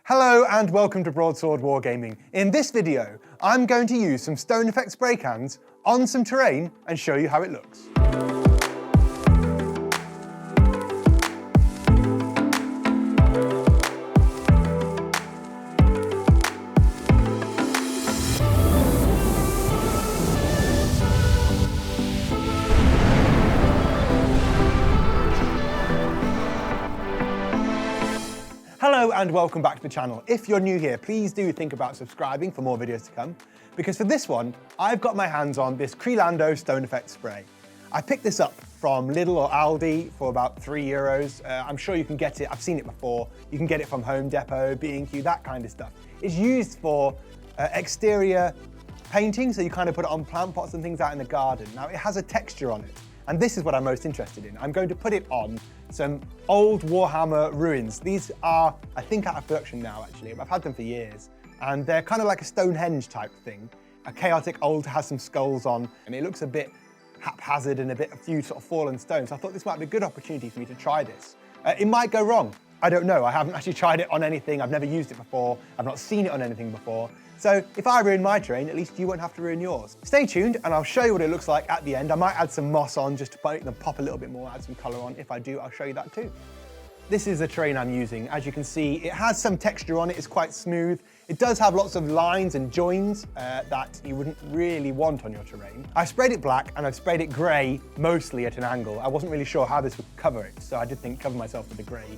Hello and welcome to Broadsword Wargaming. In this video, I'm going to use some Stone Effect spray cans on some terrain and show you how it looks. Hello and welcome back to the channel. If you're new here, please do think about subscribing for more videos to come, because for this one, I've got my hands on this Crelando Stone Effect spray. I picked this up from Lidl or Aldi for about €3. I'm sure you can get it, I've seen it before. You can get it from Home Depot, B&Q, that kind of stuff. It's used for exterior painting, so you kind of put it on plant pots and things out in the garden. Now it has a texture on it, and this is what I'm most interested in. I'm going to put it on some old Warhammer ruins. These are, I think, out of production now, actually. I've had them for years. And they're kind of like a Stonehenge type thing. A chaotic old has some skulls on, and it looks a bit haphazard and a few sort of fallen stones. So I thought this might be a good opportunity for me to try this. It might go wrong. I don't know. I haven't actually tried it on anything. I've never used it before. I've not seen it on anything before. So if I ruin my terrain, at least you won't have to ruin yours. Stay tuned and I'll show you what it looks like at the end. I might add some moss on just to make them pop a little bit more, add some colour on. If I do, I'll show you that too. This is the terrain I'm using. As you can see, it has some texture on it. It's quite smooth. It does have lots of lines and joins that you wouldn't really want on your terrain. I sprayed it black and I've sprayed it grey, mostly at an angle. I wasn't really sure how this would cover it, so I did think cover myself with the grey.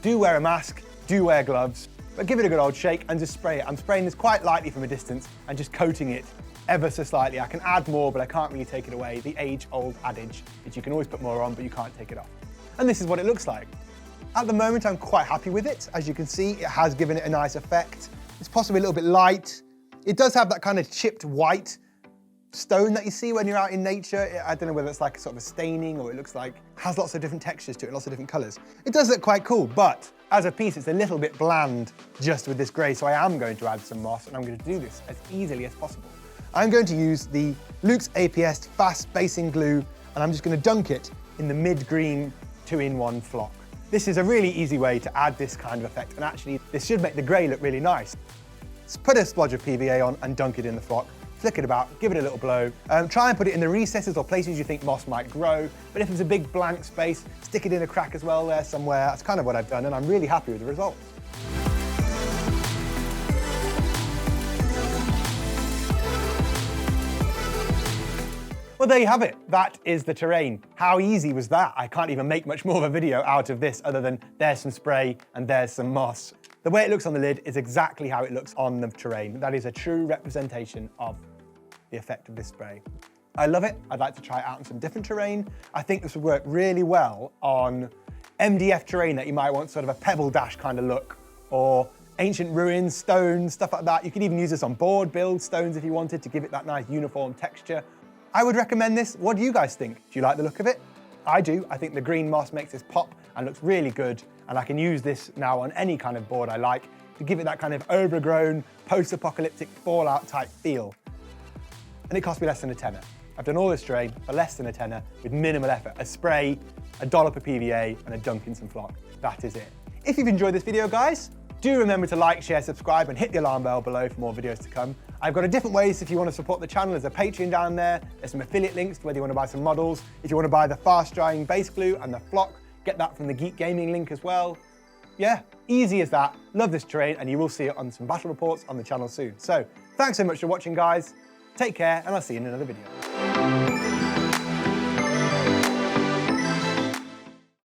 Do wear a mask, do wear gloves, but give it a good old shake and just spray it. I'm spraying this quite lightly from a distance and just coating it ever so slightly. I can add more, but I can't really take it away. The age-old adage is you can always put more on, but you can't take it off. And this is what it looks like. At the moment, I'm quite happy with it. As you can see, it has given it a nice effect. It's possibly a little bit light. It does have that kind of chipped white stone that you see when you're out in nature. I don't know whether it's like a sort of a staining or it looks like, has lots of different textures to it, lots of different colors. It does look quite cool, but as a piece, it's a little bit bland just with this gray, so I am going to add some moss and I'm going to do this as easily as possible. I'm going to use the Lukes APS Fast Basing Glue and I'm just going to dunk it in the mid-green 2-in-1 flock. This is a really easy way to add this kind of effect, and actually this should make the gray look really nice. Just put a splodge of PVA on and dunk it in the flock. Flick it about, give it a little blow. Try and put it in the recesses or places you think moss might grow, but if there's a big blank space, stick it in a crack as well there somewhere. That's kind of what I've done, and I'm really happy with the results. Well, there you have it. That is the terrain. How easy was that? I can't even make much more of a video out of this other than there's some spray and there's some moss. The way it looks on the lid is exactly how it looks on the terrain. That is a true representation of the effect of this spray. I love it. I'd like to try it out on some different terrain. I think this would work really well on MDF terrain that you might want sort of a pebble dash kind of look, or ancient ruins, stones, stuff like that. You could even use this on board build stones if you wanted to give it that nice uniform texture. I would recommend this. What do you guys think? Do you like the look of it? I do. I think the green moss makes this pop and looks really good. And I can use this now on any kind of board I like to give it that kind of overgrown, post-apocalyptic Fallout type feel. And it cost me less than a tenner. I've done all this terrain for less than a tenner with minimal effort. A spray, a dollop of PVA, and a dunk in some flock. That is it. If you've enjoyed this video, guys, do remember to like, share, subscribe, and hit the alarm bell below for more videos to come. I've got different ways if you want to support the channel. There's a Patreon down there. There's some affiliate links to whether you want to buy some models. If you want to buy the fast drying base glue and the flock, get that from the Geek Gaming link as well. Yeah, easy as that. Love this terrain, and you will see it on some battle reports on the channel soon. So thanks so much for watching, guys. Take care, and I'll see you in another video.